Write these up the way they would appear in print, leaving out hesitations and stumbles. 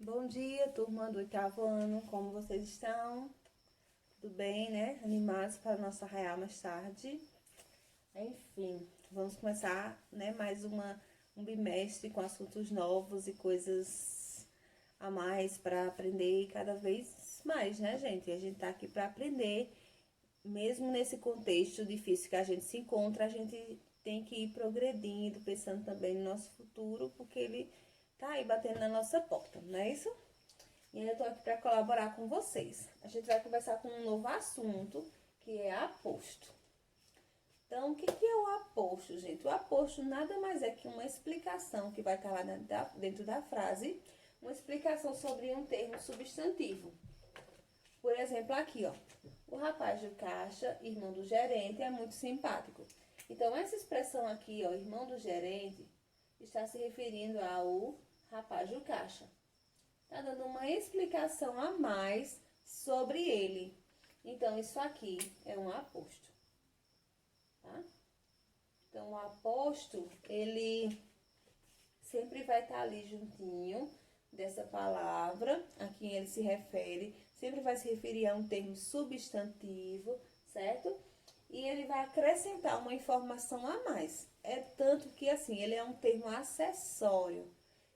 Bom dia, turma do oitavo ano, como vocês estão? Tudo bem, né? Animados para a nossa real mais tarde? Enfim, vamos começar, né, um bimestre com assuntos novos e coisas a mais para aprender cada vez mais, né, gente? A gente tá aqui para aprender, mesmo nesse contexto difícil que a gente se encontra, a gente tem que ir progredindo, pensando também no nosso futuro, porque ele tá aí batendo na nossa porta, não é isso? E eu tô aqui para colaborar com vocês. A gente vai conversar com um novo assunto, que é aposto. Então, o que é o aposto, gente? O aposto nada mais é que uma explicação que vai estar lá dentro da frase, uma explicação sobre um termo substantivo. Por exemplo, aqui, ó. O rapaz do caixa, irmão do gerente, é muito simpático. Então, essa expressão aqui, ó, irmão do gerente, está se referindo ao rapaz do caixa. Tá dando uma explicação a mais sobre ele. Então, isso aqui é um aposto, tá? Então, o aposto, ele sempre vai estar ali juntinho dessa palavra a quem ele se refere. Sempre vai se referir a um termo substantivo, certo? E ele vai acrescentar uma informação a mais. É tanto que, assim, ele é um termo acessório,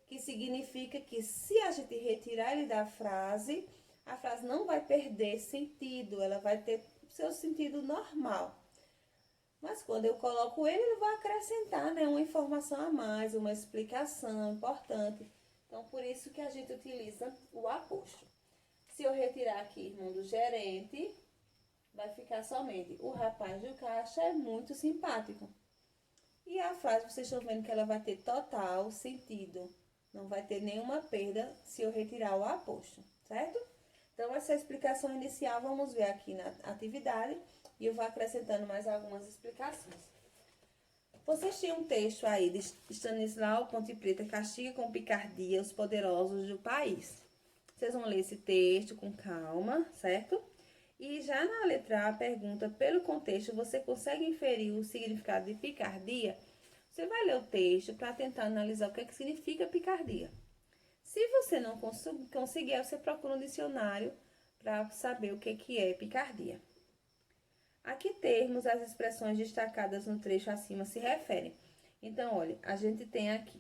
que significa que se a gente retirar ele da frase, a frase não vai perder sentido, ela vai ter seu sentido normal. Mas quando eu coloco ele vai acrescentar, né, uma informação a mais, uma explicação importante. Então, por isso que a gente utiliza o aposto. Se eu retirar aqui irmão do gerente, vai ficar somente o rapaz do caixa é muito simpático. E a frase, vocês estão vendo que ela vai ter total sentido. Não vai ter nenhuma perda se eu retirar o aposto, certo? Então, essa explicação inicial, vamos ver aqui na atividade. E eu vou acrescentando mais algumas explicações. Vocês tinham um texto aí de Stanislau Ponte Preta castiga com picardia os poderosos do país. Vocês vão ler esse texto com calma, certo? E já na letra A pergunta, pelo contexto, você consegue inferir o significado de picardia? Você vai ler o texto para tentar analisar o que significa picardia. Se você não conseguir, você procura um dicionário para saber o que é picardia. A que termos as expressões destacadas no trecho acima se referem? Então, olha, a gente tem aqui,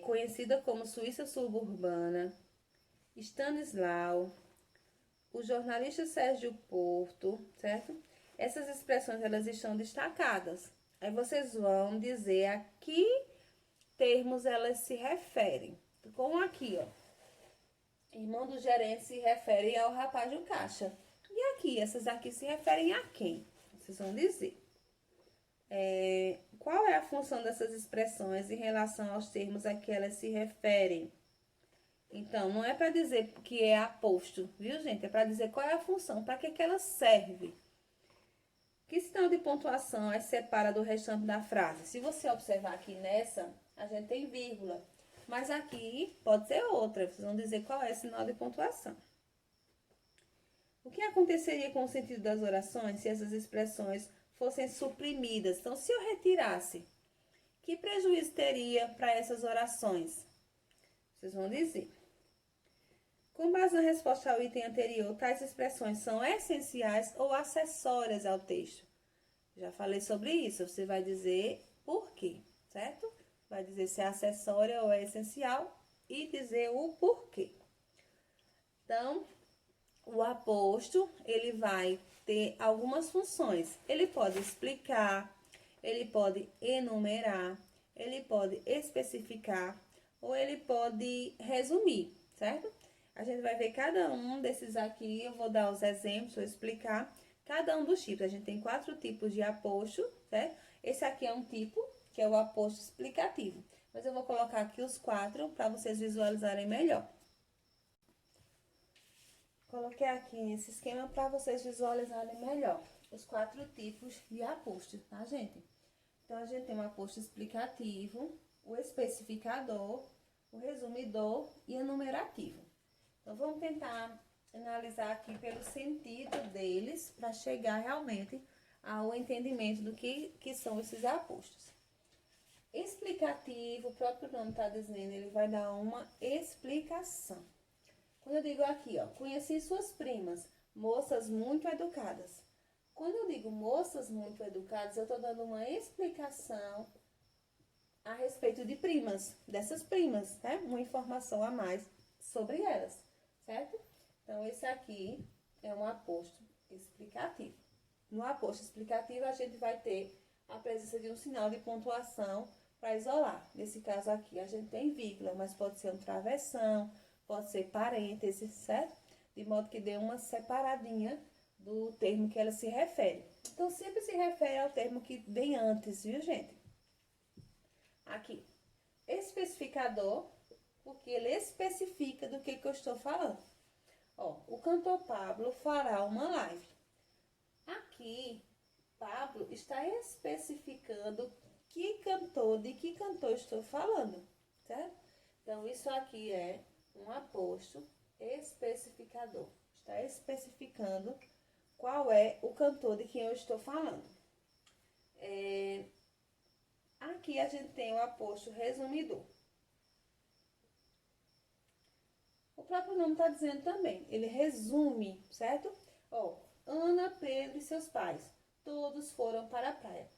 conhecida como Suíça suburbana, Stanislau, o jornalista Sérgio Porto, certo? Essas expressões, elas estão destacadas. Aí vocês vão dizer a que termos elas se referem. Como aqui, ó. Irmão do gerente se refere ao rapaz do caixa. E aqui, essas aqui se referem a quem? Vocês vão dizer. Qual é a função dessas expressões em relação aos termos a que elas se referem? Então, não é para dizer que é aposto, viu, gente? É para dizer qual é a função, para que ela serve. Que sinal de pontuação as separa do restante da frase? Se você observar aqui nessa, a gente tem vírgula. Mas aqui pode ser outra. Vocês vão dizer qual é o sinal de pontuação. O que aconteceria com o sentido das orações se essas expressões fossem suprimidas? Então, se eu retirasse, que prejuízo teria para essas orações? Vocês vão dizer. Com base na resposta ao item anterior, tais expressões são essenciais ou acessórias ao texto? Já falei sobre isso. Você vai dizer por quê, certo? Vai dizer se é acessória ou é essencial e dizer o porquê. Então, o aposto, ele vai ter algumas funções. Ele pode explicar, ele pode enumerar, ele pode especificar ou ele pode resumir, certo? A gente vai ver cada um desses aqui, eu vou dar os exemplos, vou explicar cada um dos tipos. A gente tem 4 tipos de aposto, certo? Esse aqui é um tipo, que é o aposto explicativo. Mas eu vou colocar aqui os 4 para vocês visualizarem melhor. Coloquei aqui nesse esquema para vocês visualizarem melhor os 4 tipos de aposto, tá, gente? Então, a gente tem o aposto explicativo, o especificador, o resumidor e o enumerativo. Então, vamos tentar analisar aqui pelo sentido deles para chegar realmente ao entendimento do que são esses apostos. explicativo, o próprio nome está dizendo, ele vai dar uma explicação. Quando eu digo aqui, ó, conheci suas primas, moças muito educadas. Quando eu digo moças muito educadas, eu estou dando uma explicação a respeito de primas, dessas primas, né? Uma informação a mais sobre elas, certo? Então, esse aqui é um aposto explicativo. No aposto explicativo, a gente vai ter a presença de um sinal de pontuação para isolar. Nesse caso aqui, a gente tem vírgula, mas pode ser um travessão, pode ser parêntese, certo? De modo que dê uma separadinha do termo que ela se refere. Então, sempre se refere ao termo que vem antes, viu, gente? Aqui, especificador, porque ele especifica do que eu estou falando. Ó, o cantor Pablo fará uma live. Aqui, Pablo está especificando de que cantor estou falando, certo? Então, isso aqui é um aposto especificador. Está especificando qual é o cantor de quem eu estou falando. Aqui a gente tem o aposto resumidor. O próprio nome está dizendo também, ele resume, certo? Ó, Ana, Pedro e seus pais, todos foram para a praia.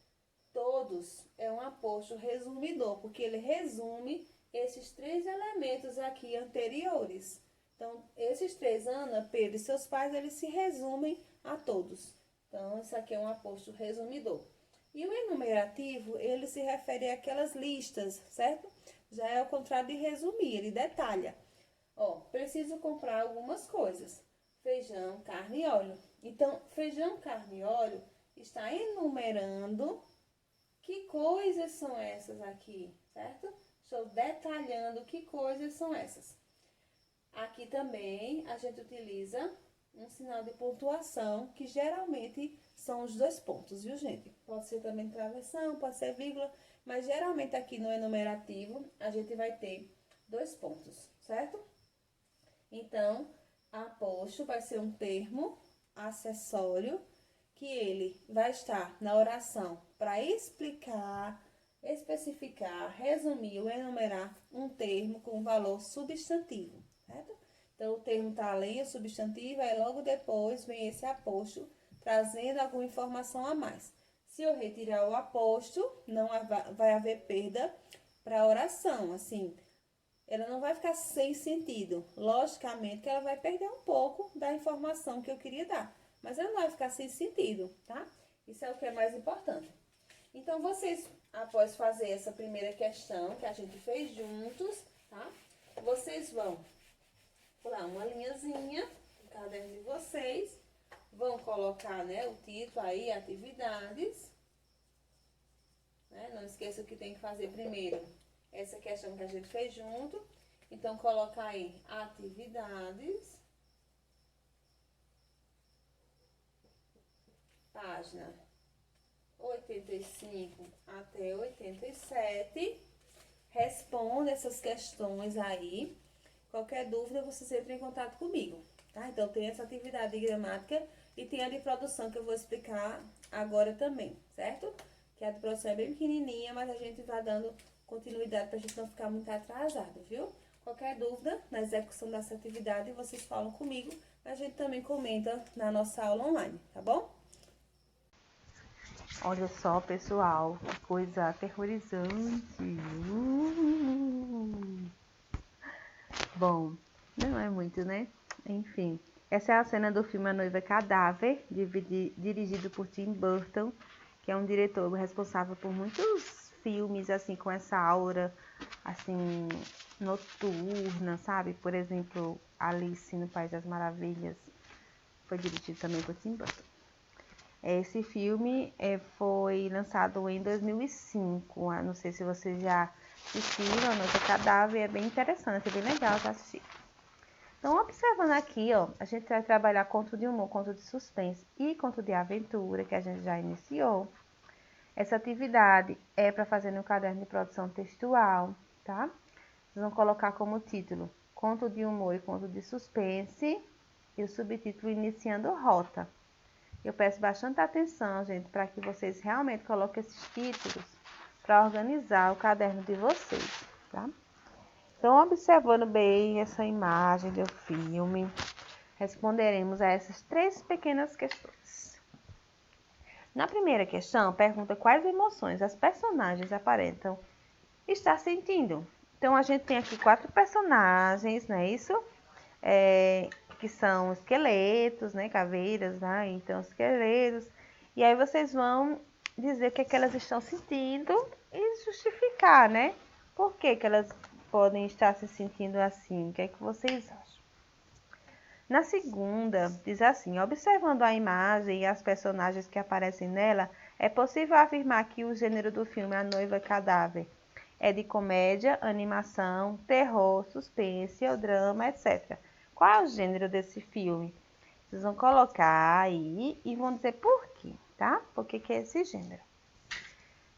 Todos é um aposto resumidor, porque ele resume esses três elementos aqui anteriores. Então, esses três, Ana, Pedro e seus pais, eles se resumem a todos. Então, isso aqui é um aposto resumidor. E o enumerativo, ele se refere àquelas listas, certo? Já é ao contrário de resumir, ele detalha. Ó, preciso comprar algumas coisas. Feijão, carne e óleo. Então, feijão, carne e óleo está enumerando que coisas são essas aqui, certo? Estou detalhando que coisas são essas. Aqui também a gente utiliza um sinal de pontuação, que geralmente são os 2 pontos, viu, gente? Pode ser também travessão, pode ser vírgula, mas geralmente aqui no enumerativo a gente vai ter 2 pontos, certo? Então, aposto vai ser um termo acessório que ele vai estar na oração para explicar, especificar, resumir ou enumerar um termo com valor substantivo, certo? Então, o termo está além do substantivo, aí logo depois vem esse aposto, trazendo alguma informação a mais. Se eu retirar o aposto, não vai haver perda para a oração, assim, ela não vai ficar sem sentido. Logicamente que ela vai perder um pouco da informação que eu queria dar, mas ela não vai ficar sem sentido, tá? Isso é o que é mais importante. Então, vocês, após fazer essa primeira questão que a gente fez juntos, tá? Vocês vão pular uma linhazinha no caderno de vocês, vão colocar, né, o título aí, atividades, né? Não esqueça que tem que fazer primeiro essa questão que a gente fez junto. Então, coloca aí atividades, página 85 até 87. Responda essas questões aí. Qualquer dúvida, você sempre em contato comigo, tá? Então, tem essa atividade de gramática e tem a de produção que eu vou explicar agora também, certo? Que a de produção é bem pequenininha, mas a gente vai dando continuidade pra gente não ficar muito atrasado, viu? Qualquer dúvida na execução dessa atividade, vocês falam comigo. A gente também comenta na nossa aula online, tá bom? Olha só, pessoal, que coisa aterrorizante. Bom, não é muito, né? Enfim, essa é a cena do filme A Noiva Cadáver, dirigido por Tim Burton, que é um diretor responsável por muitos filmes, assim, com essa aura, assim, noturna, sabe? Por exemplo, Alice no País das Maravilhas, foi dirigido também por Tim Burton. Esse filme foi lançado em 2005, não sei se vocês já assistiram, A Noiva Cadáver, é bem interessante, é bem legal de assistir. Então, observando aqui, ó, a gente vai trabalhar conto de humor, conto de suspense e conto de aventura, que a gente já iniciou. Essa atividade é para fazer no caderno de produção textual, tá? Vocês vão colocar como título conto de humor e conto de suspense e o subtítulo Iniciando Rota. Eu peço bastante atenção, gente, para que vocês realmente coloquem esses títulos para organizar o caderno de vocês, tá? Então, observando bem essa imagem do filme, responderemos a essas 3 pequenas questões. Na primeira questão, pergunta quais emoções as personagens aparentam estar sentindo. Então, a gente tem aqui 4 personagens, não é isso? Que são esqueletos, né? Caveiras, né? Então, esqueletos. E aí vocês vão dizer o que é que elas estão sentindo e justificar, né? Por que que elas podem estar se sentindo assim? O que é que vocês acham? Na segunda, diz assim: observando a imagem e as personagens que aparecem nela, é possível afirmar que o gênero do filme A Noiva Cadáver é de comédia, animação, terror, suspense ou drama, etc. Qual é o gênero desse filme? Vocês vão colocar aí e vão dizer por quê, tá? Por que que é esse gênero.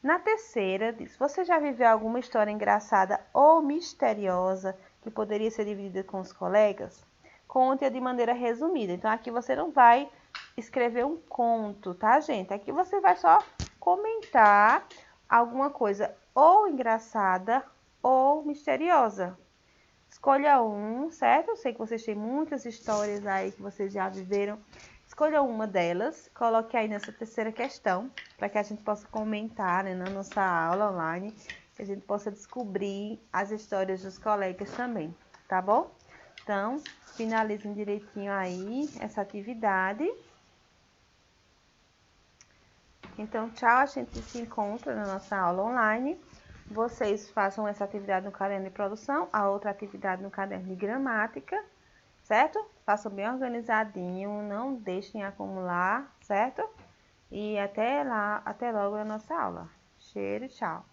Na terceira, diz: você já viveu alguma história engraçada ou misteriosa que poderia ser dividida com os colegas? Conte-a de maneira resumida. Então, aqui você não vai escrever um conto, tá, gente? Aqui você vai só comentar alguma coisa ou engraçada ou misteriosa. Escolha um, certo? Eu sei que vocês têm muitas histórias aí que vocês já viveram. Escolha uma delas, coloque aí nessa terceira questão, para que a gente possa comentar, né, na nossa aula online, que a gente possa descobrir as histórias dos colegas também, tá bom? Então, finalizem direitinho aí essa atividade. Então, tchau, a gente se encontra na nossa aula online. Vocês façam essa atividade no caderno de produção, a outra atividade no caderno de gramática, certo? Façam bem organizadinho, não deixem acumular, certo? E até logo na nossa aula. Cheiro e tchau!